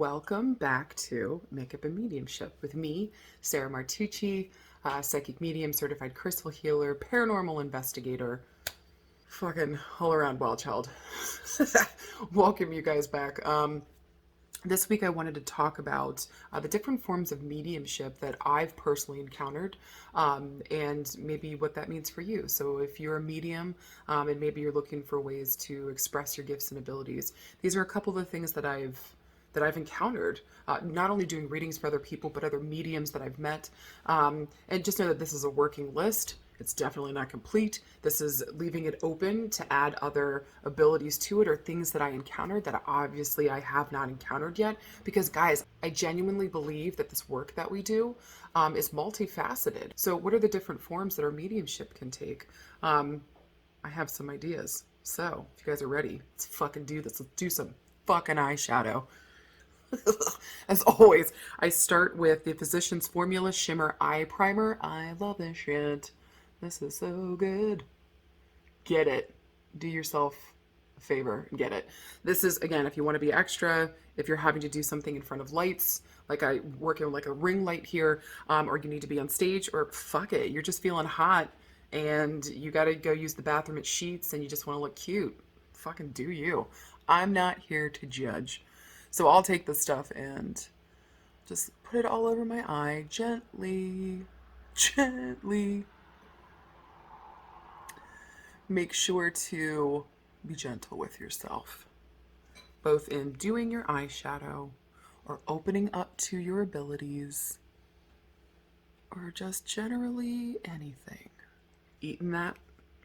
welcome back to Makeup and Mediumship with me, Sarah Martucci, psychic medium, certified crystal healer, paranormal investigator, fucking all around wild child. Welcome you guys back. This week I wanted to talk about the different forms of mediumship that I've personally encountered, and maybe what that means for you. So if you're a medium, and maybe you're looking for ways to express your gifts and abilities, these are a couple of the things that I've encountered, not only doing readings for other people, but other mediums that I've met. And just know that this is a working list. It's definitely not complete. This is leaving it open to add other abilities to it or things that I encountered that obviously I have not encountered yet. Because guys, I genuinely believe that this work that we do is multifaceted. So what are the different forms that our mediumship can take? I have some ideas. So if you guys are ready, let's fucking do this. Let's do some fucking eyeshadow. As always, I start with the Physicians Formula Shimmer Eye Primer. I love this shit. This is so good. Get it. Do yourself a favor and get it. This is, again, if you want to be extra, if you're having to do something in front of lights, like I work in like a ring light here, or you need to be on stage, or fuck it, you're just feeling hot and you got to go use the bathroom at Sheets and you just want to look cute. Fucking do you. I'm not here to judge. So I'll take this stuff and just put it all over my eye, gently, gently. Make sure to be gentle with yourself, both in doing your eyeshadow or opening up to your abilities or just generally anything. Eating that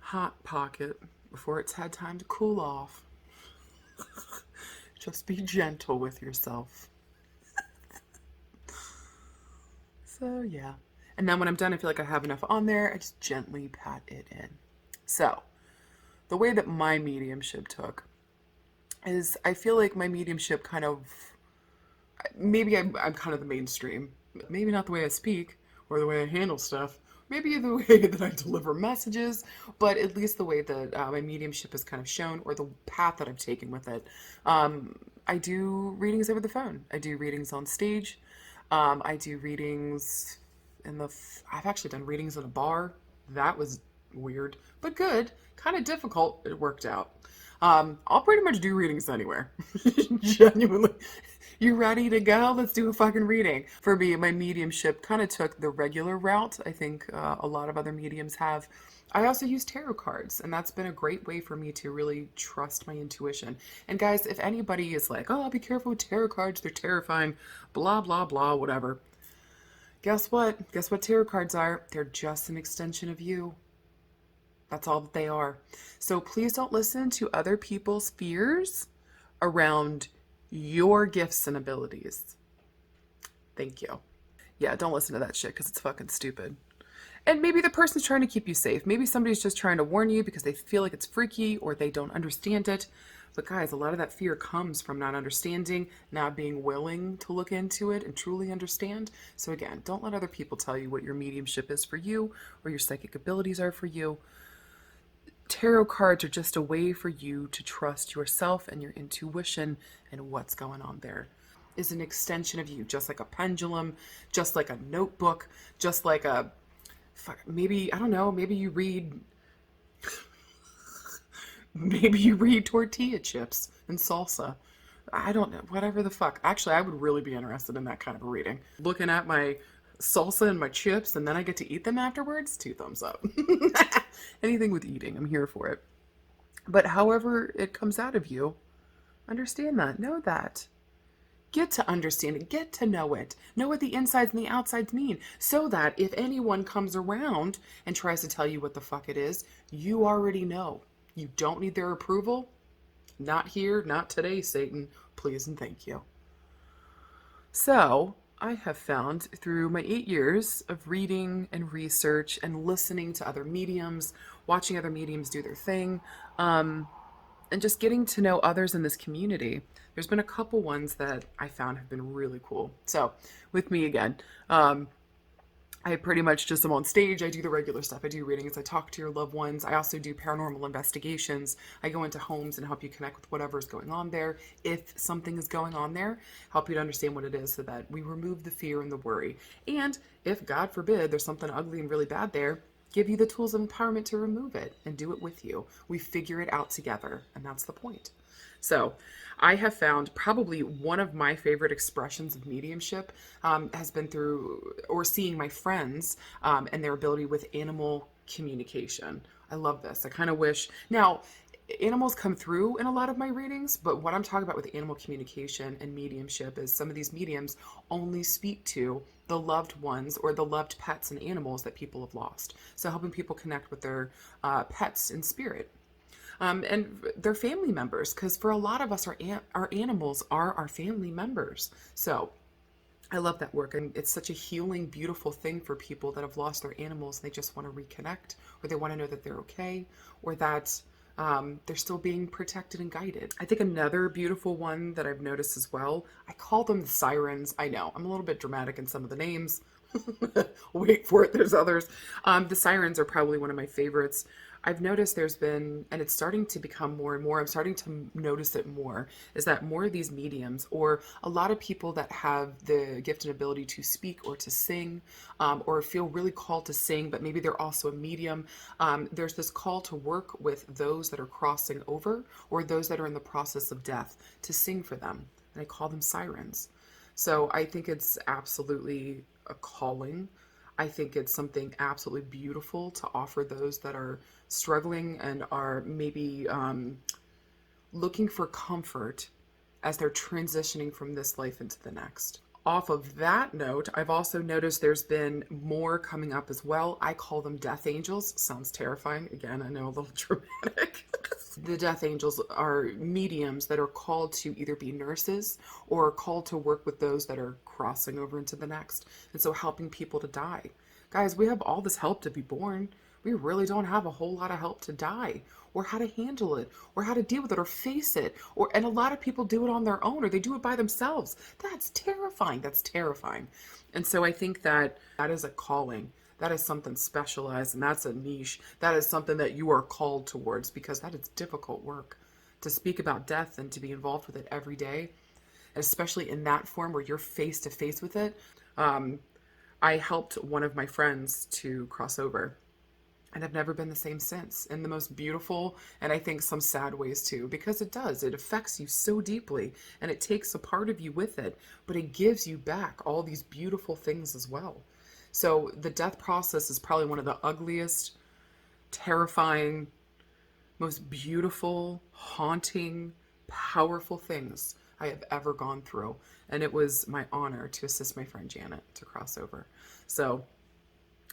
hot pocket before it's had time to cool off. Just be gentle with yourself. So yeah. And then when I'm done, I feel like I have enough on there. I just gently pat it in. So the way that my mediumship took is I feel like my mediumship kind of, maybe I'm kind of the mainstream. Maybe not the way I speak or the way I handle stuff. Maybe the way that I deliver messages, but at least the way that my mediumship is kind of shown or the path that I've taken with it. I do readings over the phone. I do readings on stage. I do readings I've actually done readings in a bar. That was weird, but good. Kind of difficult. It worked out. I'll pretty much do readings anywhere. Genuinely. You ready to go? Let's do a fucking reading. For me, my mediumship kind of took the regular route. I think a lot of other mediums have. I also use tarot cards, and that's been a great way for me to really trust my intuition. And guys, if anybody is like, oh, be careful with tarot cards, they're terrifying, blah, blah, blah, whatever. Guess what? Guess what tarot cards are? They're just an extension of you. That's all that they are. So please don't listen to other people's fears around your gifts and abilities. Thank you. Yeah, don't listen to that shit because it's fucking stupid. And maybe the person's trying to keep you safe. Maybe somebody's just trying to warn you because they feel like it's freaky or they don't understand it. But guys, a lot of that fear comes from not understanding, not being willing to look into it and truly understand. So again, don't let other people tell you what your mediumship is for you or your psychic abilities are for you. Tarot cards are just a way for you to trust yourself and your intuition and what's going on there. Is an extension of you, just like a pendulum, just like a notebook, just like a, maybe, I don't know, maybe you read tortilla chips and salsa. I don't know, whatever the fuck. Actually, I would really be interested in that kind of a reading. Looking at my salsa and my chips and then I get to eat them afterwards, 2 thumbs up. Anything with eating, I'm here for it. But however it comes out of you, understand that, know that. Get to understand it, get to know it. Know what the insides and the outsides mean, so that if anyone comes around and tries to tell you what the fuck it is, you already know. You don't need their approval. Not here, not today, Satan. Please and thank you. So, I have found through my 8 years of reading and research and listening to other mediums, watching other mediums do their thing, and just getting to know others in this community, there's been a couple ones that I found have been really cool. So, with me again, I pretty much just am on stage. I do the regular stuff. I do readings. I talk to your loved ones. I also do paranormal investigations. I go into homes and help you connect with whatever is going on there. If something is going on there, help you to understand what it is so that we remove the fear and the worry. And if, God forbid, there's something ugly and really bad there, give you the tools of empowerment to remove it and do it with you. We figure it out together, and that's the point. So I have found probably one of my favorite expressions of mediumship has been through or seeing my friends and their ability with animal communication. I love this. I kind of wish now animals come through in a lot of my readings, but what I'm talking about with animal communication and mediumship is some of these mediums only speak to the loved ones or the loved pets and animals that people have lost. So helping people connect with their pets in spirit. And they're family members, because for a lot of us, our animals are our family members. So I love that work, and it's such a healing, beautiful thing for people that have lost their animals and they just want to reconnect, or they want to know that they're okay, or that they're still being protected and guided. I think another beautiful one that I've noticed as well, I call them the sirens. I know I'm a little bit dramatic in some of the names. Wait for it, there's others. The sirens are probably one of my favorites. I've noticed there's been, and it's starting to become more and more, I'm starting to notice it more, is that more of these mediums, or a lot of people that have the gift and ability to speak or to sing, or feel really called to sing, but maybe they're also a medium. There's this call to work with those that are crossing over, or those that are in the process of death, to sing for them. And I call them sirens. So I think it's absolutely a calling. I think it's something absolutely beautiful to offer those that are struggling and are maybe looking for comfort as they're transitioning from this life into the next. Off of that note, I've also noticed there's been more coming up as well. I call them death angels. Sounds terrifying. Again, I know, a little dramatic. The death angels are mediums that are called to either be nurses or called to work with those that are crossing over into the next. And so helping people to die. Guys, we have all this help to be born. We really don't have a whole lot of help to die, or how to handle it, or how to deal with it, or face it. And a lot of people do it on their own, or they do it by themselves. That's terrifying. That's terrifying. And so I think that that is a calling. That is something specialized, and that's a niche. That is something that you are called towards, because that is difficult work. To speak about death and to be involved with it every day, especially in that form where you're face to face with it. I helped one of my friends to cross over, and I've never been the same since, in the most beautiful, and I think some sad ways too, because it does. It affects you so deeply, and it takes a part of you with it, but it gives you back all these beautiful things as well. So the death process is probably one of the ugliest, terrifying, most beautiful, haunting, powerful things I have ever gone through. And it was my honor to assist my friend Janet to cross over. So,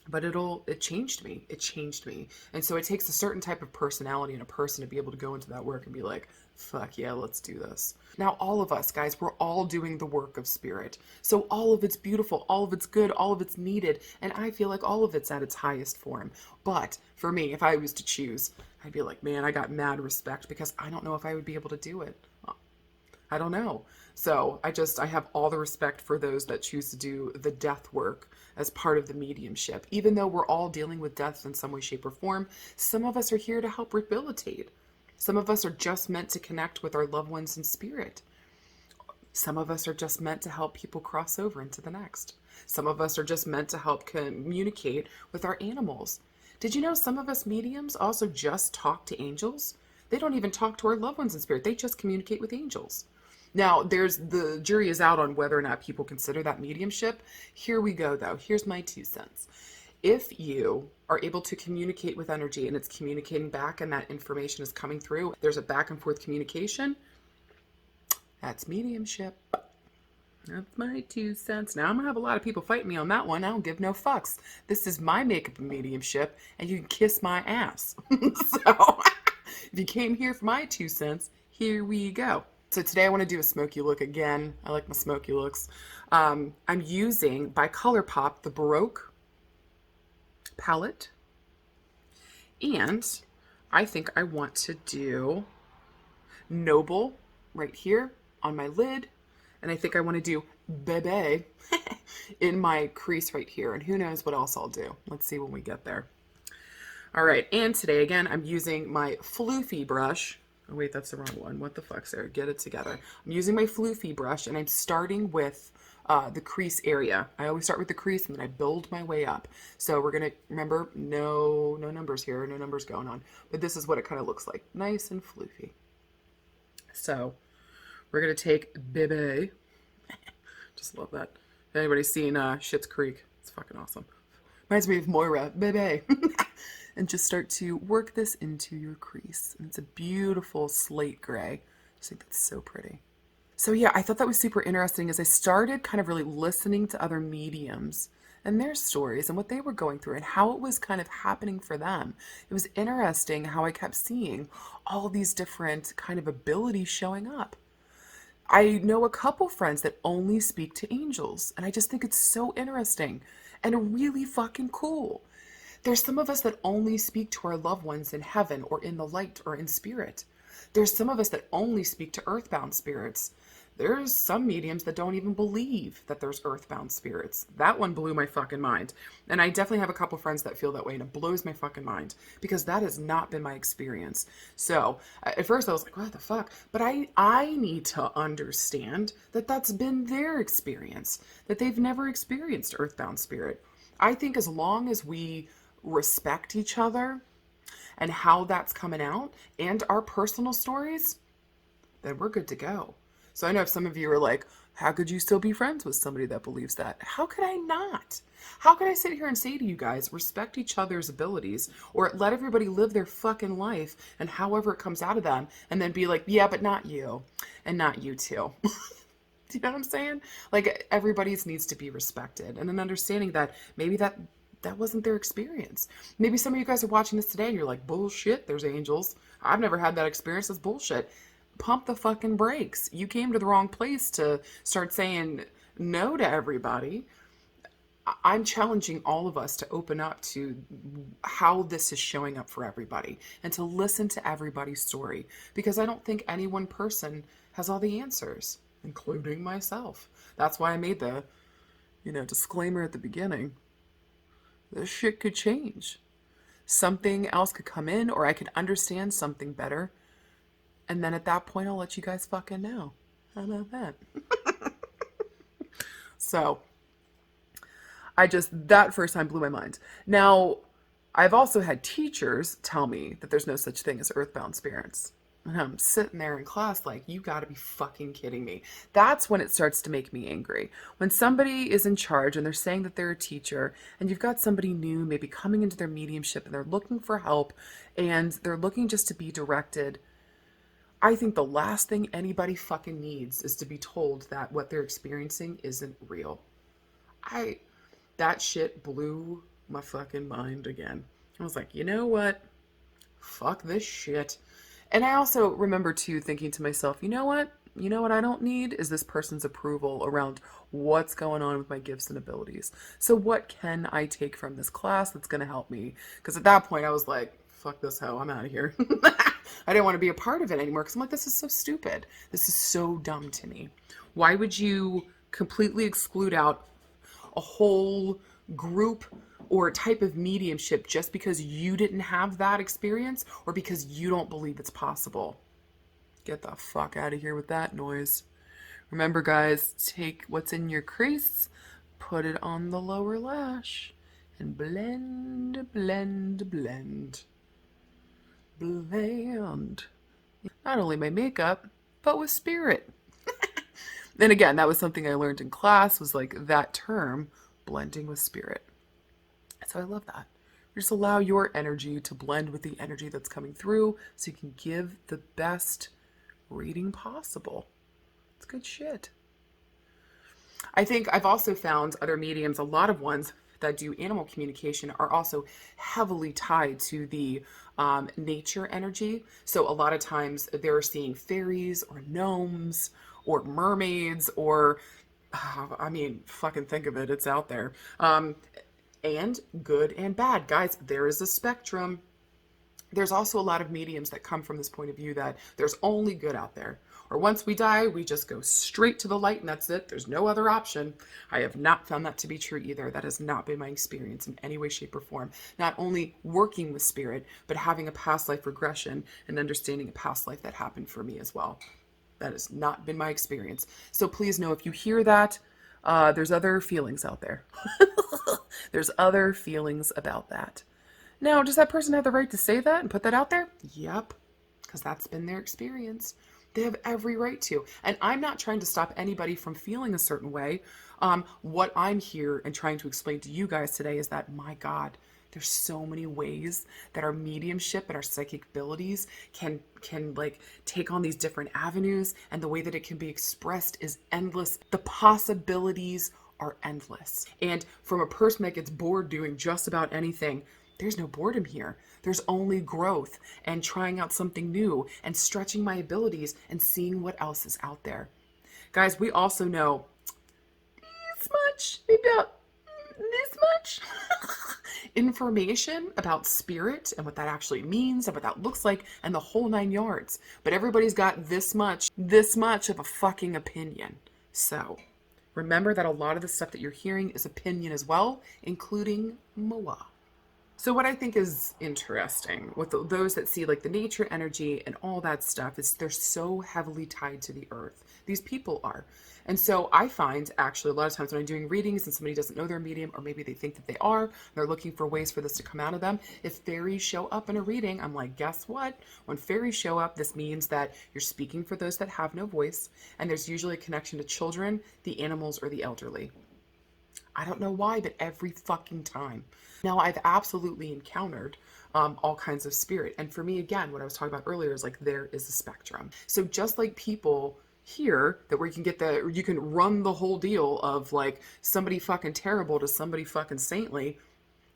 but it changed me. It changed me. And so it takes a certain type of personality and a person to be able to go into that work and be like, fuck yeah, let's do this. Now, all of us, guys, we're all doing the work of spirit. So all of it's beautiful, all of it's good, all of it's needed. And I feel like all of it's at its highest form. But for me, if I was to choose, I'd be like, man, I got mad respect, because I don't know if I would be able to do it. I don't know. So I have all the respect for those that choose to do the death work as part of the mediumship. Even though we're all dealing with death in some way, shape, or form, some of us are here to help rehabilitate. Some of us are just meant to connect with our loved ones in spirit. Some of us are just meant to help people cross over into the next. Some of us are just meant to help communicate with our animals. Did you know some of us mediums also just talk to angels? They don't even talk to our loved ones in spirit. They just communicate with angels. Now, the jury is out on whether or not people consider that mediumship. Here we go, though. Here's my 2 cents. If you are able to communicate with energy and it's communicating back and that information is coming through, there's a back and forth communication, that's mediumship. That's my 2 cents. Now, I'm going to have a lot of people fight me on that one. I don't give no fucks. This is my makeup and mediumship, and you can kiss my ass. So, if you came here for my 2 cents, here we go. So today I want to do a smoky look again. I like my smoky looks. I'm using, by ColourPop, the Baroque palette. And I think I want to do Noble right here on my lid. And I think I want to do bebe in my crease right here. And who knows what else I'll do. Let's see when we get there. All right, and today, again, I'm using my floofy brush. Oh, wait, that's the wrong one. What the fuck, Sarah? Get it together. I'm using my floofy brush, and I'm starting with the crease area. I always start with the crease, and then I build my way up. So we're going to, remember, no numbers here, no numbers going on. But this is what it kind of looks like. Nice and floofy. So we're going to take Bebe. Just love that. If anybody's seen Schitt's Creek, it's fucking awesome. Reminds me of Moira. Bebe. And just start to work this into your crease. And it's a beautiful slate gray. I just think that's so pretty. So yeah, I thought that was super interesting as I started kind of really listening to other mediums and their stories and what they were going through and how it was kind of happening for them. It was interesting how I kept seeing all these different kind of abilities showing up. I know a couple friends that only speak to angels, and I just think it's so interesting and really fucking cool. There's some of us that only speak to our loved ones in heaven or in the light or in spirit. There's some of us that only speak to earthbound spirits. There's some mediums that don't even believe that there's earthbound spirits. That one blew my fucking mind. And I definitely have a couple friends that feel that way, and it blows my fucking mind because that has not been my experience. So at first I was like, what the fuck? But I need to understand that that's been their experience, that they've never experienced earthbound spirit. I think as long as we respect each other and how that's coming out and our personal stories, then we're good to go. So I know if some of you are like, how could you still be friends with somebody that believes that? How could I not? How could I sit here and say to you guys, respect each other's abilities, or let everybody live their fucking life and however it comes out of them, and then be like, yeah, but not you, and not you too. Do you know what I'm saying? Like, everybody's needs to be respected, and an understanding that maybe that wasn't their experience. Maybe some of you guys are watching this today and you're like, bullshit, there's angels. I've never had that experience. That's bullshit. Pump the fucking brakes. You came to the wrong place to start saying no to everybody. I'm challenging all of us to open up to how this is showing up for everybody and to listen to everybody's story, because I don't think any one person has all the answers, including myself. That's why I made the, disclaimer at the beginning. This shit could change. Something else could come in, or I could understand something better. And then at that point, I'll let you guys fucking know. How about that? So, that first time blew my mind. Now, I've also had teachers tell me that there's no such thing as earthbound spirits. And I'm sitting there in class like, you gotta be fucking kidding me. That's when it starts to make me angry. When somebody is in charge and they're saying that they're a teacher, and you've got somebody new maybe coming into their mediumship and they're looking for help and they're looking just to be directed, I think the last thing anybody fucking needs is to be told that what they're experiencing isn't real. That shit blew my fucking mind again. I was like, you know what? Fuck this shit. And I also remember too thinking to myself, you know what I don't need is this person's approval around what's going on with my gifts and abilities. So what can I take from this class that's going to help me? Because at that point I was like, fuck this hoe, I'm out of here. I didn't want to be a part of it anymore because I'm like, this is so stupid. This is so dumb to me. Why would you completely exclude out a whole group or type of mediumship just because you didn't have that experience or because you don't believe it's possible? Get the fuck out of here with that noise. Remember, guys, take what's in your crease, put it on the lower lash, and blend, blend, blend. Blend. Not only my makeup, but with spirit. And again, that was something I learned in class, was like that term, blending with spirit. So I love that. Just allow your energy to blend with the energy that's coming through so you can give the best reading possible. It's good shit. I think I've also found other mediums, a lot of ones that do animal communication are also heavily tied to the nature energy. So a lot of times they're seeing fairies or gnomes or mermaids or, fucking think of it, it's out there. And good and bad. Guys, there is a spectrum. There's also a lot of mediums that come from this point of view that there's only good out there, or once we die, we just go straight to the light and that's it. There's no other option. I have not found that to be true either. That has not been my experience in any way, shape, or form. Not only working with spirit, but having a past life regression and understanding a past life that happened for me as well. That has not been my experience. So please know, if you hear that, there's other feelings out there. There's other feelings about that. Now, does that person have the right to say that and put that out there? Yep, because that's been their experience. They have every right to. And I'm not trying to stop anybody from feeling a certain way. What I'm here and trying to explain to you guys today is that, my God, there's so many ways that our mediumship and our psychic abilities can like take on these different avenues, and the way that it can be expressed is endless. The possibilities are endless. And from a person that gets bored doing just about anything, there's no boredom here. There's only growth and trying out something new and stretching my abilities and seeing what else is out there. Guys, we also know this much, maybe about this much information about spirit and what that actually means and what that looks like and the whole 9 yards. But everybody's got this much of a fucking opinion. So remember that a lot of the stuff that you're hearing is opinion as well, including Moa. So what I think is interesting with those that see like the nature energy and all that stuff is they're so heavily tied to the earth. These people are. And so I find actually a lot of times when I'm doing readings and somebody doesn't know they're a medium, or maybe they think that they are, they're looking for ways for this to come out of them. If fairies show up in a reading, I'm like, guess what? When fairies show up, this means that you're speaking for those that have no voice. And there's usually a connection to children, the animals, or the elderly. I don't know why, but every fucking time. Now, I've absolutely encountered all kinds of spirit. And for me, again, what I was talking about earlier is like there is a spectrum. So just like people here, that where you can run the whole deal of like somebody fucking terrible to somebody fucking saintly,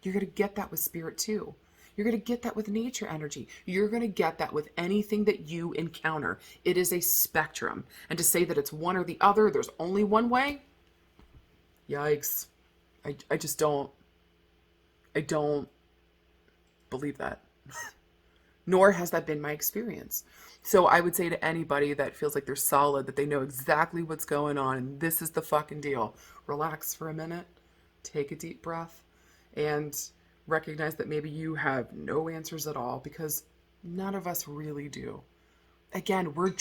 you're going to get that with spirit too. You're going to get that with nature energy. You're going to get that with anything that you encounter. It is a spectrum. And to say that it's one or the other, there's only one way, yikes. I just don't believe that. Nor has that been my experience. So I would say to anybody that feels like they're solid, that they know exactly what's going on, and this is the fucking deal, relax for a minute, take a deep breath, and recognize that maybe you have no answers at all, because none of us really do. Again, we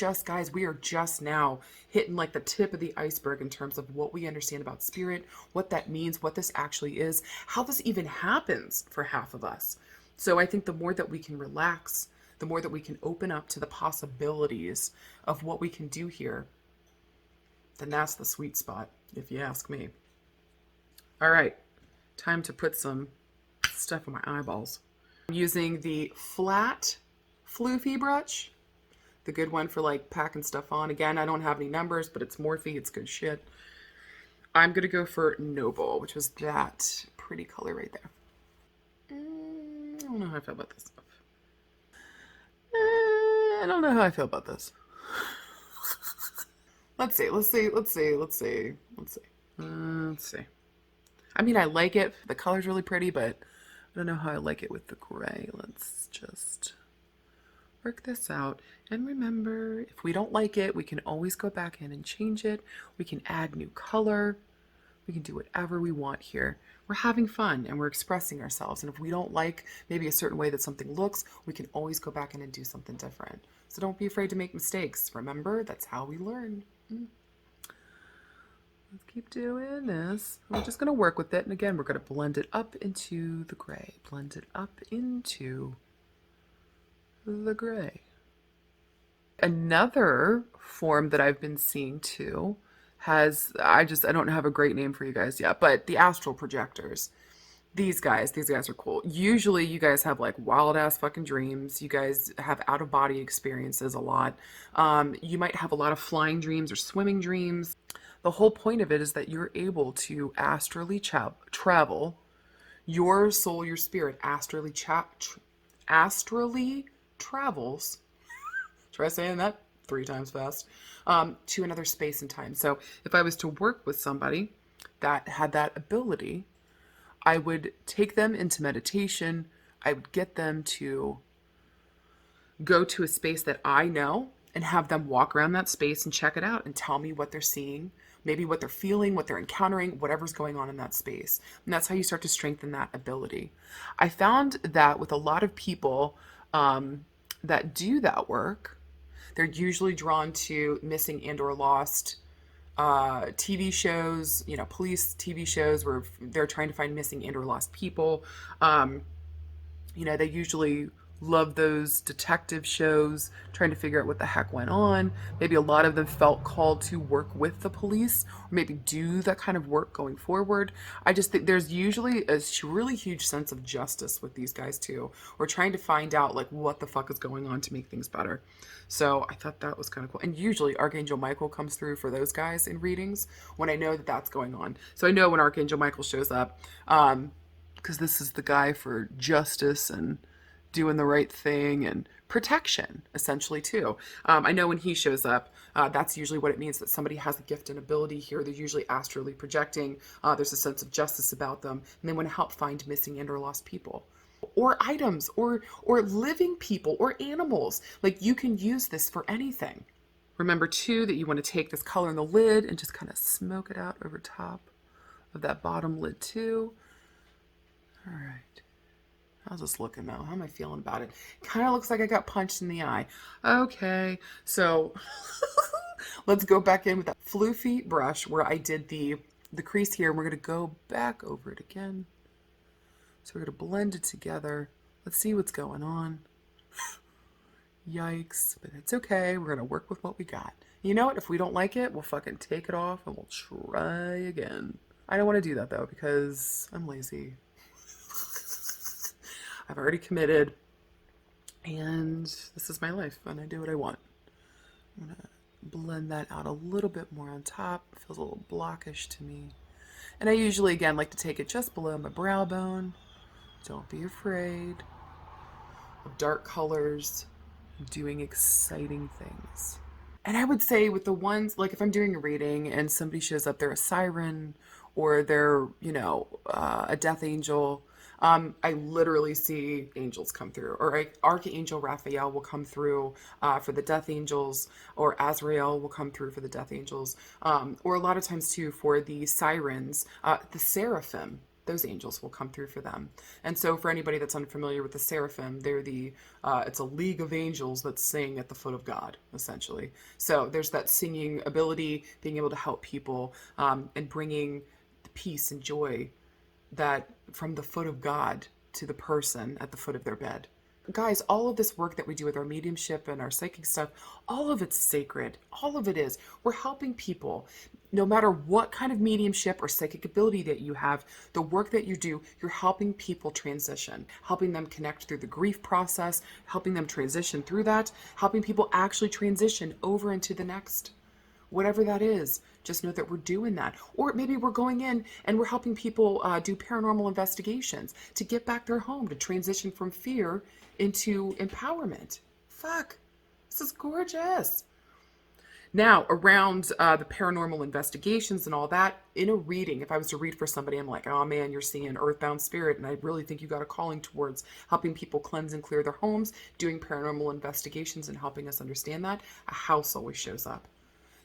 are just now hitting like the tip of the iceberg in terms of what we understand about spirit, what that means, what this actually is, how this even happens for half of us. So I think the more that we can relax, the more that we can open up to the possibilities of what we can do here, then that's the sweet spot, if you ask me. All right, time to put some stuff on my eyeballs. I'm using the flat floofy brush. The good one for like packing stuff on. Again, I don't have any numbers, but it's Morphe. It's good shit. I'm going to go for Noble, which was that pretty color right there. I don't know how I feel about this stuff. I don't know how I feel about this. Let's see. I mean, I like it. The color's really pretty, but I don't know how I like it with the gray. Let's just work this out. And remember, if we don't like it, we can always go back in and change it. We can add new color. We can do whatever we want here. We're having fun and we're expressing ourselves. And if we don't like maybe a certain way that something looks, we can always go back in and do something different. So don't be afraid to make mistakes. Remember, that's how we learn. Let's keep doing this. We're just going to work with it. And again, we're going to blend it up into the gray. Blend it up into the gray. Another form that I've been seeing too has, I don't have a great name for you guys yet, but the Astral Projectors. These guys are cool. Usually you guys have like wild ass fucking dreams. You guys have out of body experiences a lot. You might have a lot of flying dreams or swimming dreams. The whole point of it is that you're able to astrally travel. Your soul, your spirit astrally travels. Try saying that 3 times fast. To another space and time. So if I was to work with somebody that had that ability, I would take them into meditation. I would get them to go to a space that I know and have them walk around that space and check it out and tell me what they're seeing, maybe what they're feeling, what they're encountering, whatever's going on in that space. And that's how you start to strengthen that ability. I found that with a lot of people that do that work, they're usually drawn to missing and or lost TV shows, police TV shows where they're trying to find missing and or lost people. They usually love those detective shows, trying to figure out what the heck went on. Maybe a lot of them felt called to work with the police, or maybe do that kind of work going forward. I just think there's usually a really huge sense of justice with these guys too. We're trying to find out like what the fuck is going on to make things better. So I thought that was kind of cool. And usually Archangel Michael comes through for those guys in readings when I know that that's going on. So I know when Archangel Michael shows up, because this is the guy for justice and doing the right thing and protection, essentially, too. I know when he shows up, that's usually what it means, that somebody has a gift and ability here. They're usually astrally projecting. There's a sense of justice about them, and they want to help find missing and or lost people. Or items, or living people, or animals. Like, you can use this for anything. Remember, too, that you want to take this color in the lid and just kind of smoke it out over top of that bottom lid, too. All right. How's this looking now? How am I feeling about it? Kind of looks like I got punched in the eye. Okay, so let's go back in with that floofy brush where I did the crease here. And we're going to go back over it again. So we're going to blend it together. Let's see what's going on. Yikes, but it's okay. We're going to work with what we got. You know what? If we don't like it, we'll fucking take it off and we'll try again. I don't want to do that though because I'm lazy. I've already committed, and this is my life, and I do what I want. I'm going to blend that out a little bit more on top. It feels a little blockish to me. And I usually, again, like to take it just below my brow bone. Don't be afraid of dark colors, doing exciting things. And I would say with the ones, like if I'm doing a reading and somebody shows up, they're a siren, or they're, a death angel, I literally see angels come through, or Archangel Raphael will come through for the death angels, or Azrael will come through for the death angels, or a lot of times too for the sirens, the seraphim. Those angels will come through for them. And so for anybody that's unfamiliar with the seraphim, they're it's a league of angels that sing at the foot of God, essentially. So there's that singing ability, being able to help people, and bringing the peace and joy that from the foot of God to the person at the foot of their bed. Guys, all of this work that we do with our mediumship and our psychic stuff, all of it's sacred. All of it is. We're helping people. No matter what kind of mediumship or psychic ability that you have, the work that you do, you're helping people transition, helping them connect through the grief process, helping them transition through that, helping people actually transition over into the next. Whatever that is, just know that we're doing that. Or maybe we're going in and we're helping people do paranormal investigations to get back their home, to transition from fear into empowerment. Fuck, this is gorgeous. Now, around the paranormal investigations and all that, in a reading, if I was to read for somebody, I'm like, oh man, you're seeing an earthbound spirit, and I really think you got a calling towards helping people cleanse and clear their homes, doing paranormal investigations and helping us understand that, a house always shows up.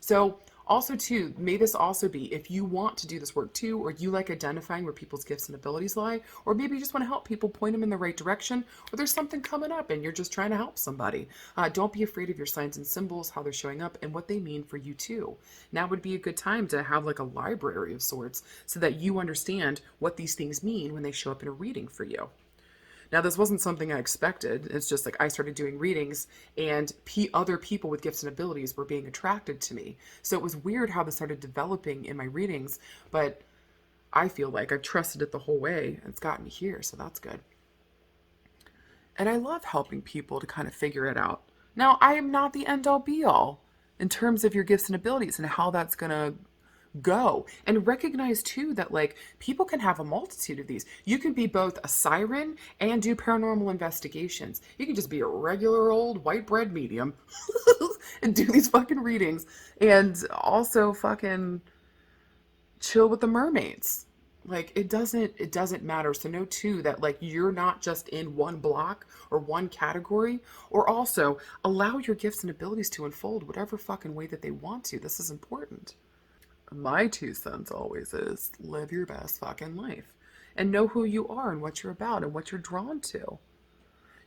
So also too, may this also be, if you want to do this work too, or you like identifying where people's gifts and abilities lie, or maybe you just want to help people, point them in the right direction, or there's something coming up and you're just trying to help somebody. Don't be afraid of your signs and symbols, how they're showing up, and what they mean for you too. Now would be a good time to have like a library of sorts so that you understand what these things mean when they show up in a reading for you. Now, this wasn't something I expected. It's just like I started doing readings and other people with gifts and abilities were being attracted to me. So it was weird how this started developing in my readings, but I feel like I've trusted it the whole way and it's gotten me here, so that's good. And I love helping people to kind of figure it out. Now, I am not the end-all be-all in terms of your gifts and abilities and how that's going to go. And recognize too that like people can have a multitude of these. You can be both a siren and do paranormal investigations. You can just be a regular old white bread medium and do these fucking readings and also fucking chill with the mermaids. Like it doesn't matter. So know too that like you're not just in one block or one category, or also allow your gifts and abilities to unfold whatever fucking way that they want to. This is important. My 2 cents always is live your best fucking life and know who you are and what you're about and what you're drawn to.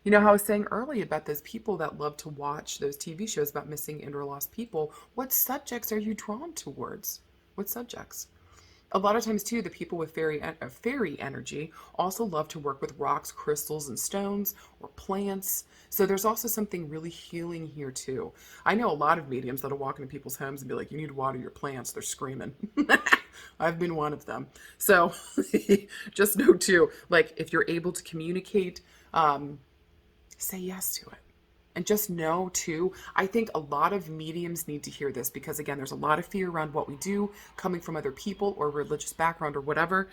You know how I was saying earlier about those people that love to watch those TV shows about missing and or lost people? What subjects are you drawn towards? What subjects? A lot of times too, the people with fairy energy also love to work with rocks, crystals, and stones, or plants. So there's also something really healing here too. I know a lot of mediums that'll walk into people's homes and be like, "You need to water your plants." They're screaming. I've been one of them. So just know too, like if you're able to communicate, say yes to it. And just know too, I think a lot of mediums need to hear this because again, there's a lot of fear around what we do coming from other people or religious background or whatever.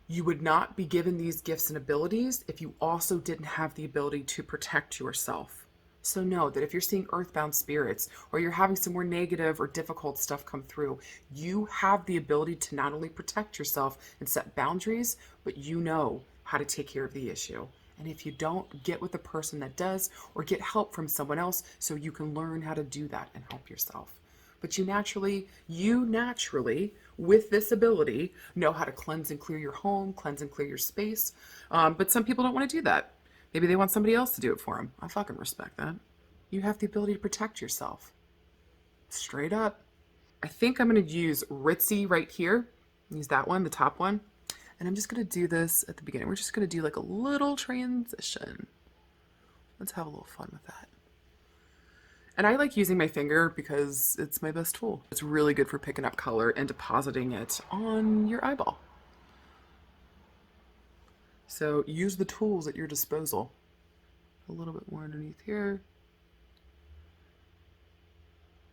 You would not be given these gifts and abilities if you also didn't have the ability to protect yourself. So know that if you're seeing earthbound spirits or you're having some more negative or difficult stuff come through, you have the ability to not only protect yourself and set boundaries, but you know how to take care of the issue. And if you don't, get with a person that does or get help from someone else so you can learn how to do that and help yourself. But you naturally, with this ability, know how to cleanse and clear your home, cleanse and clear your space. But some people don't want to do that. Maybe they want somebody else to do it for them. I fucking respect that. You have the ability to protect yourself. Straight up. I think I'm going to use Ritzy right here. Use that one, the top one. And I'm just going to do this at the beginning. We're just going to do like a little transition. Let's have a little fun with that. And I like using my finger because it's my best tool. It's really good for picking up color and depositing it on your eyeball. So use the tools at your disposal. A little bit more underneath here.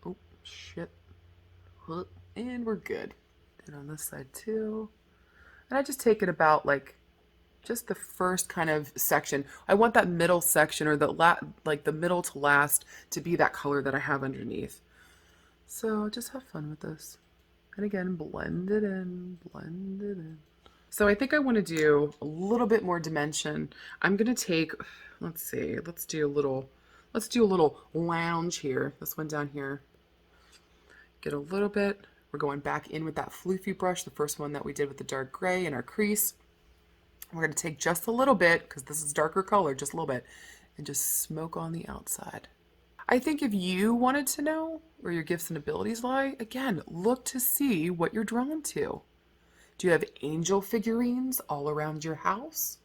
Oh, shit. And we're good. And on this side too. And I just take it about like just the first kind of section. I want that middle section or like the middle to last to be that color that I have underneath. So just have fun with this. And again, blend it in, blend it in. So I think I want to do a little bit more dimension. I'm going to take, let's see, let's do a little lounge here. This one down here. Get a little bit. We're going back in with that floofy brush, the first one that we did with the dark gray in our crease. We're going to take just a little bit, because this is darker color, just a little bit, and just smoke on the outside. I think if you wanted to know where your gifts and abilities lie, again, look to see what you're drawn to. Do you have angel figurines all around your house?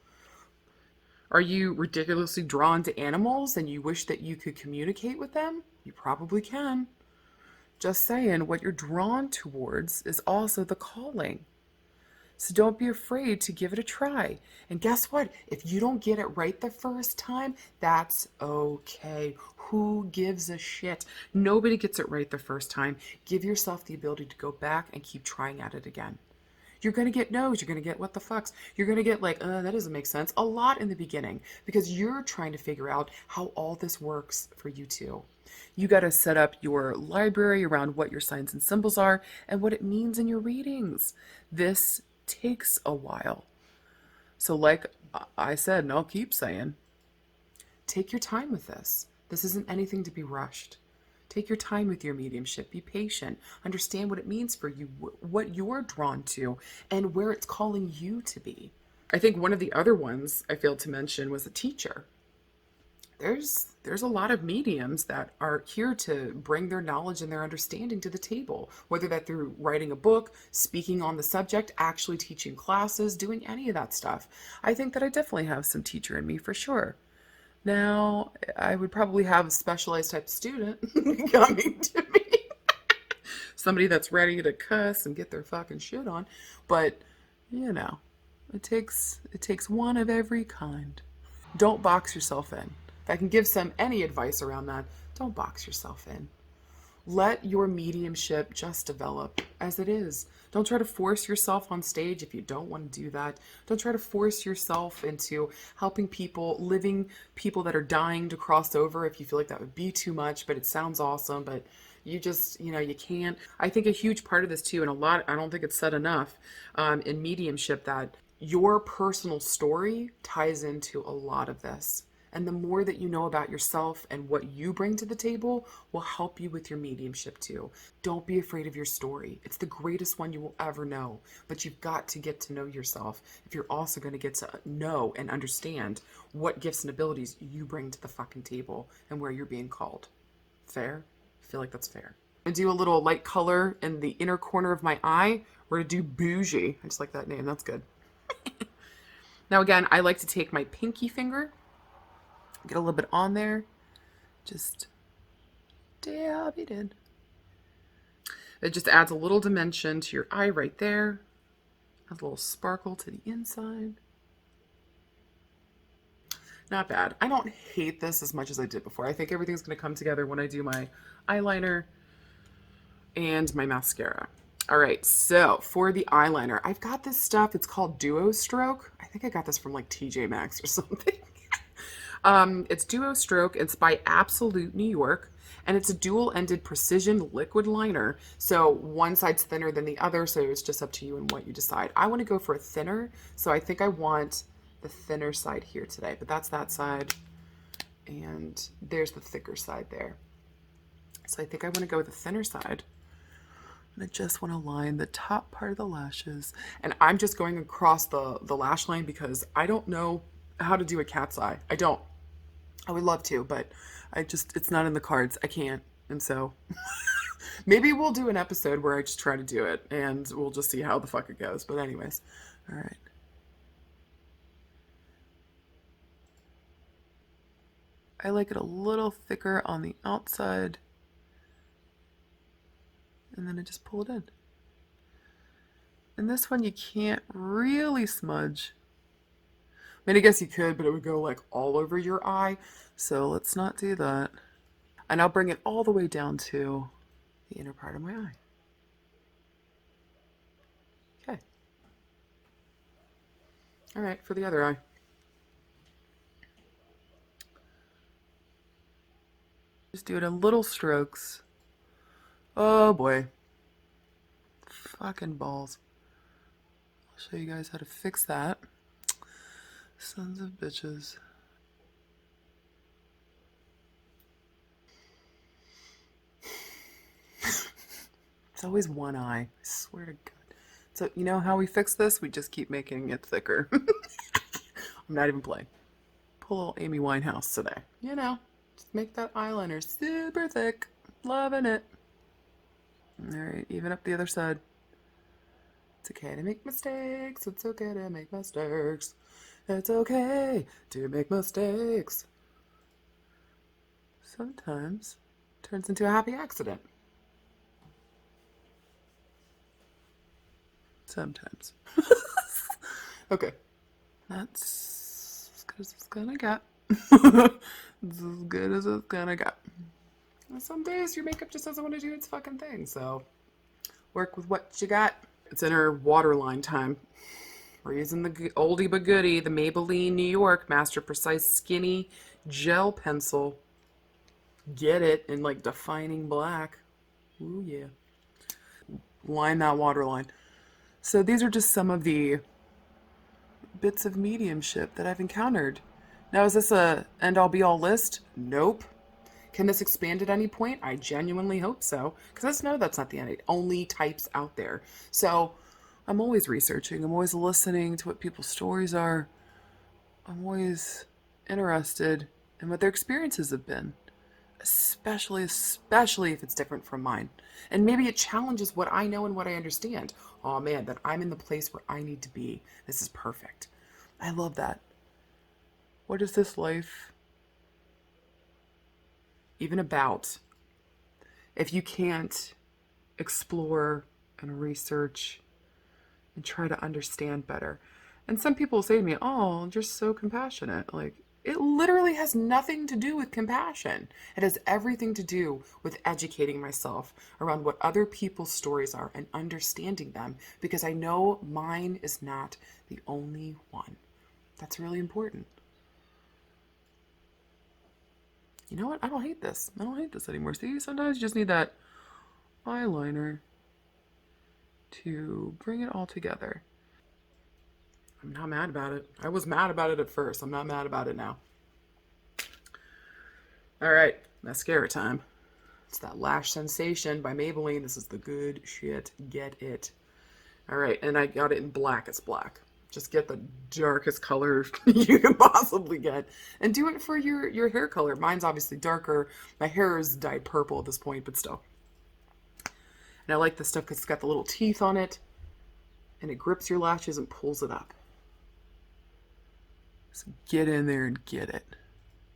Are you ridiculously drawn to animals and you wish that you could communicate with them? You probably can. Just saying, what you're drawn towards is also the calling. So don't be afraid to give it a try. And guess what? If you don't get it right the first time, that's okay. Who gives a shit? Nobody gets it right the first time. Give yourself the ability to go back and keep trying at it again. You're going to get no's. You're going to get what the fucks. You're going to get like, that doesn't make sense a lot in the beginning because you're trying to figure out how all this works for you too. You got to set up your library around what your signs and symbols are and what it means in your readings. This takes a while. So like I said, and I'll keep saying, take your time with this. This isn't anything to be rushed. Take your time with your mediumship. Be patient. Understand what it means for you, what you're drawn to, and where it's calling you to be. I think one of the other ones I failed to mention was a teacher. There's a lot of mediums that are here to bring their knowledge and their understanding to the table, whether that through writing a book, speaking on the subject, actually teaching classes, doing any of that stuff. I think that I definitely have some teacher in me for sure. Now, I would probably have a specialized type of student coming to me. Somebody that's ready to cuss and get their fucking shit on. But, it takes one of every kind. Don't box yourself in. If I can give any advice around that, don't box yourself in. Let your mediumship just develop as it is. Don't try to force yourself on stage if you don't want to do that. Don't try to force yourself into helping people, living people that are dying to cross over if you feel like that would be too much, but it sounds awesome. But You just, you know, you can't. I think a huge part of this too, and a lot, I don't think it's said enough in mediumship, that your personal story ties into a lot of this. And the more that you know about yourself and what you bring to the table will help you with your mediumship too. Don't be afraid of your story. It's the greatest one you will ever know. But you've got to get to know yourself if you're also going to get to know and understand what gifts and abilities you bring to the fucking table and where you're being called. Fair? I feel like that's fair. I do a little light color in the inner corner of my eye. We're going to do bougie. I just like that name. That's good. Now, again, I like to take my pinky finger, get a little bit on there. Just dab it in. It just adds a little dimension to your eye right there. Adds a little sparkle to the inside. Not bad. I don't hate this as much as I did before. I think everything's going to come together when I do my eyeliner and my mascara. All right, so for the eyeliner, I've got this stuff. It's called Duo Stroke. I think I got this from like TJ Maxx or something. It's Duo Stroke. It's by Absolute New York, and it's a dual-ended precision liquid liner. So one side's thinner than the other, so it's just up to you and what you decide. I want to go for a thinner, so I think I want the thinner side here today, but that's that side, and there's the thicker side there. So I think I want to go with the thinner side. And I just want to line the top part of the lashes. And I'm just going across the lash line because I don't know how to do a cat's eye. I don't. I would love to, but it's not in the cards. I can't. And so maybe we'll do an episode where I just try to do it and we'll just see how the fuck it goes. But anyways, all right. I like it a little thicker on the outside. And then I just pull it in. And this one you can't really smudge. I mean, I guess you could, but it would go like all over your eye. So let's not do that. And I'll bring it all the way down to the inner part of my eye. Okay. All right, for the other eye. Just do it in little strokes. Oh boy. Fucking balls. I'll show you guys how to fix that. Sons of bitches. It's always one eye. I swear to God. So you know how we fix this? We just keep making it thicker. I'm not even playing. Pull a little Amy Winehouse today. You know, just make that eyeliner super thick. Loving it. All right, even up the other side. It's okay to make mistakes. It's okay to make mistakes. It's okay to make mistakes. Sometimes it turns into a happy accident. Sometimes. Okay. That's as good as it's gonna get. It's as good as it's gonna get. Some days your makeup just doesn't want to do its fucking thing, so work with what you got. It's inner waterline time. We're using the oldie but goodie, the Maybelline New York Master Precise Skinny Gel Pencil. Get it in like defining black. Ooh yeah. Line that waterline. So these are just some of the bits of mediumship that I've encountered. Now, is this a end-all be-all list? Nope. Can this expand at any point? I genuinely hope so, because I just know that's not the only types out there. So I'm always researching. I'm always listening to what people's stories are. I'm always interested in what their experiences have been, especially if it's different from mine. And maybe it challenges what I know and what I understand. Oh man, that I'm in the place where I need to be. This is perfect. I love that. What is this life even about if you can't explore and research and try to understand better? And some people say to me, oh, you're so compassionate. Like, it literally has nothing to do with compassion. It has everything to do with educating myself around what other people's stories are and understanding them, because I know mine is not the only one. That's really important. You know what? I don't hate this. I don't hate this anymore. See, sometimes you just need that eyeliner to bring it all together. I'm not mad about it. I was mad about it at first. I'm not mad about it now. All right, mascara time. It's that Lash Sensation by Maybelline. This is the good shit. Get it. All right, and I got it in black. It's black. Just get the darkest color you can possibly get. And do it for your hair color. Mine's obviously darker. My hair is dyed purple at this point, but still. And I like this stuff because it's got the little teeth on it. And it grips your lashes and pulls it up. So get in there and get it.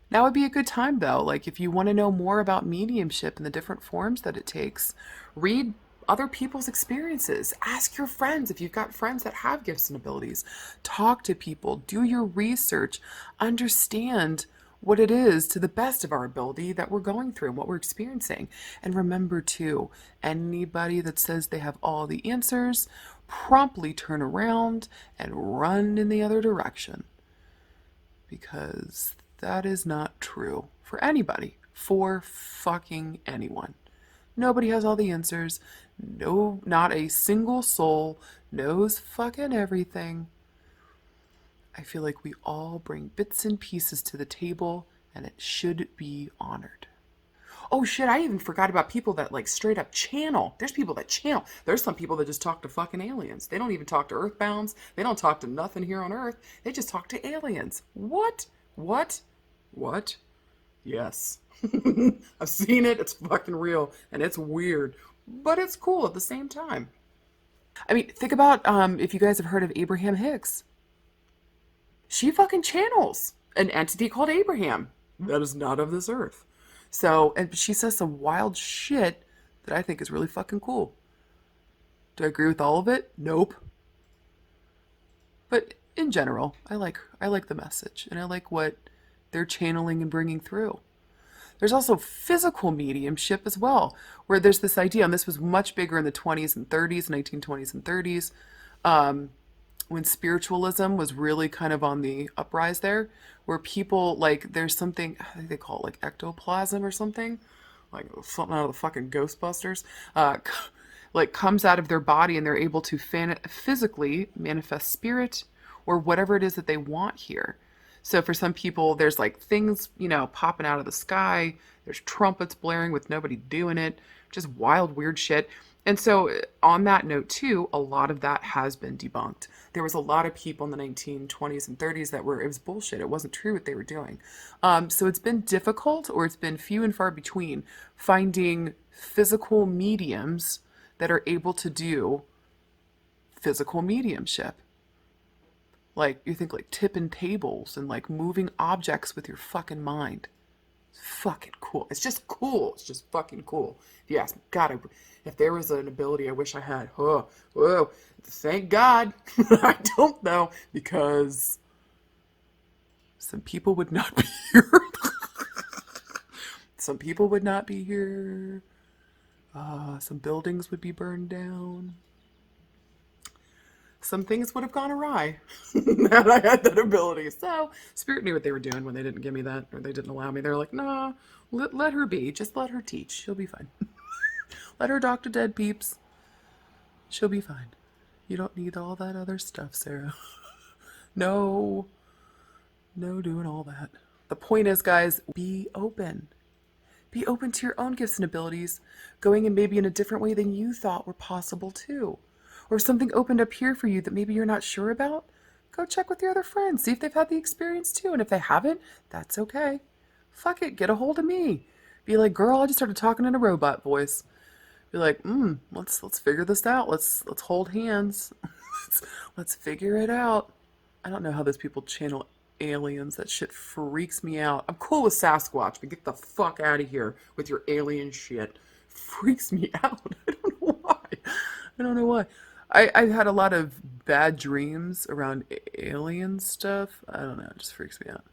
Now would be a good time though. Like if you want to know more about mediumship and the different forms that it takes, read other people's experiences. Ask your friends if you've got friends that have gifts and abilities. Talk to people. Do your research. Understand what it is to the best of our ability that we're going through and what we're experiencing. And remember too, anybody that says they have all the answers, promptly turn around and run in the other direction. Because that is not true for anybody, for fucking anyone. Nobody has all the answers. No, not a single soul knows fucking everything. I feel like we all bring bits and pieces to the table and it should be honored. Oh shit, I even forgot about people that like straight up channel. There's people that channel. There's some people that just talk to fucking aliens. They don't even talk to earthbounds. They don't talk to nothing here on Earth. They just talk to aliens. What? What? What? Yes. I've seen it. It's fucking real. And it's weird. But it's cool at the same time. I mean, think about if you guys have heard of Abraham Hicks. She fucking channels an entity called Abraham that is not of this earth. So, and she says some wild shit that I think is really fucking cool. Do I agree with all of it? Nope. But in general, I like the message and I like what they're channeling and bringing through. There's also physical mediumship as well, where there's this idea, and this was much bigger in the 20s and 30s, 1920s and 30s, when spiritualism was really kind of on the uprise there, where people, like, there's something, I think they call it like ectoplasm or something, like something out of the fucking Ghostbusters, like comes out of their body and they're able to physically manifest spirit or whatever it is that they want here. So for some people, there's like things, you know, popping out of the sky. There's trumpets blaring with nobody doing it. Just wild, weird shit. And so on that note too, a lot of that has been debunked. There was a lot of people in the 1920s and 30s that it was bullshit. It wasn't true what they were doing. So it's been difficult, or it's been few and far between, finding physical mediums that are able to do physical mediumship. Like, you think like tipping tables and like moving objects with your fucking mind. It's fucking cool. It's just cool. It's just fucking cool. If you ask me, God, if there was an ability I wish I had, whoa, thank God. I don't though, because some people would not be here. Some people would not be here. Some buildings would be burned down. Some things would have gone awry had I had that ability. So Spirit knew what they were doing when they didn't give me that, or they didn't allow me. They're like, nah, let her be. Just let her teach. She'll be fine. Let her talk to dead peeps. She'll be fine. You don't need all that other stuff, Sarah. No doing all that. The point is, guys, be open. Be open to your own gifts and abilities, going in maybe in a different way than you thought were possible too. Or if something opened up here for you that maybe you're not sure about, go check with your other friends. See if they've had the experience too. And if they haven't, that's okay. Fuck it, get a hold of me. Be like, girl, I just started talking in a robot voice. Be like, let's figure this out. Let's hold hands. let's figure it out. I don't know how those people channel aliens. That shit freaks me out. I'm cool with Sasquatch, but get the fuck out of here with your alien shit. Freaks me out. I don't know why. I've had a lot of bad dreams around alien stuff. I don't know, it just freaks me out.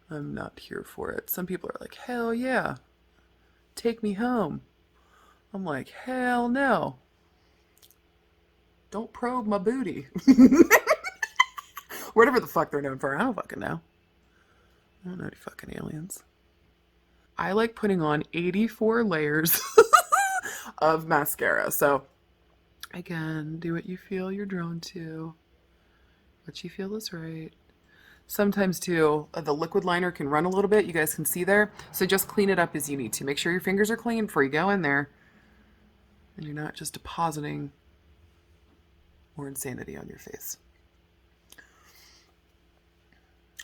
I'm not here for it. Some people are like, hell yeah, take me home. I'm like, hell no. Don't probe my booty. Whatever the fuck they're known for, I don't fucking know. I don't know any fucking aliens. I like putting on 84 layers of mascara. So again, do what you feel you're drawn to, what you feel is right. Sometimes too, the liquid liner can run a little bit. You guys can see there. So just clean it up as you need to. Make sure your fingers are clean before you go in there. And you're not just depositing more insanity on your face.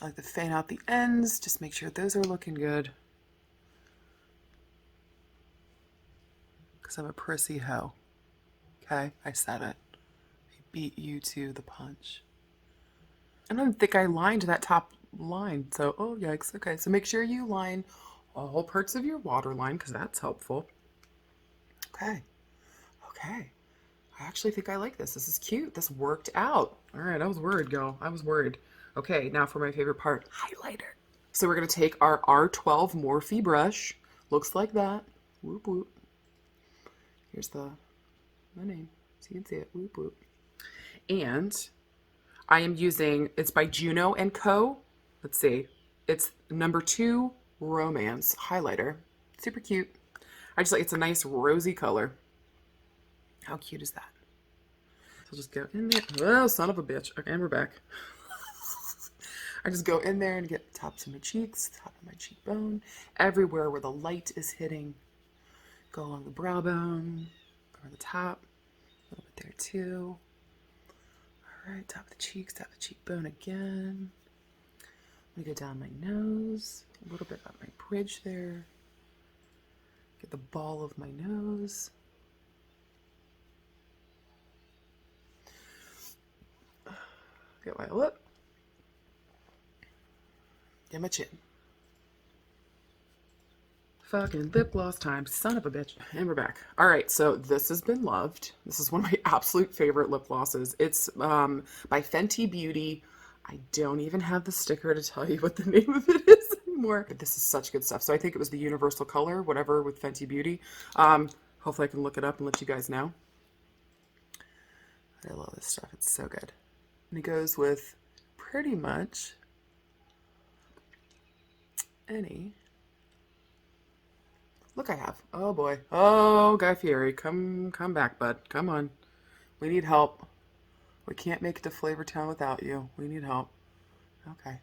I like to fan out the ends. Just make sure those are looking good. Because I'm a prissy hoe. Okay? I said it. I beat you to the punch. I don't think I lined that top line. So, oh yikes. Okay, so make sure you line all parts of your waterline because that's helpful. Okay. Okay. I actually think I like this. This is cute. This worked out. All right, I was worried, girl. I was worried. Okay, now for my favorite part, highlighter. So we're going to take our R12 Morphe brush. Looks like that. Whoop, whoop. Here's my name. So you can see it. Whoop, whoop. And I am using, it's by Juno & Co. Let's see. It's number 2 Romance highlighter. Super cute. I just like, it's a nice rosy color. How cute is that? So I'll just go in there. Oh, son of a bitch. Okay, and we're back. I just go in there and get the tops of my cheeks, top of my cheekbone, everywhere where the light is hitting. Go along the brow bone, over the top, a little bit there too. All right, top of the cheeks, top of the cheekbone again. I'm gonna go down my nose, a little bit up my bridge there. Get the ball of my nose. Get my lip. Get my chin. Fucking lip gloss time, son of a bitch. And we're back. All right, so this has been loved. This is one of my absolute favorite lip glosses. It's by Fenty Beauty. I don't even have the sticker to tell you what the name of it is anymore. But this is such good stuff. So I think it was the universal color, whatever, with Fenty Beauty. Hopefully I can look it up and let you guys know. I love this stuff. It's so good. And it goes with pretty much any look I have. Oh boy. Oh, Guy Fieri. Come back, bud. Come on. We need help. We can't make it to Flavor Town without you. We need help. Okay.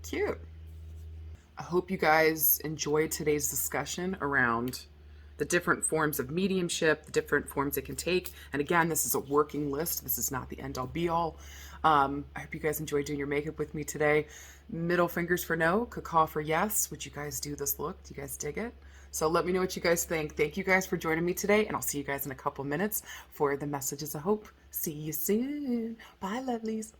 Cute. I hope you guys enjoyed today's discussion around the different forms of mediumship, the different forms it can take. And again, this is a working list. This is not the end all be all. I hope you guys enjoyed doing your makeup with me today. Middle fingers for no, caca for yes. Would you guys do this look? Do you guys dig it? So let me know what you guys think. Thank you guys for joining me today, and I'll see you guys in a couple minutes for the messages of hope. See you soon. Bye, lovelies.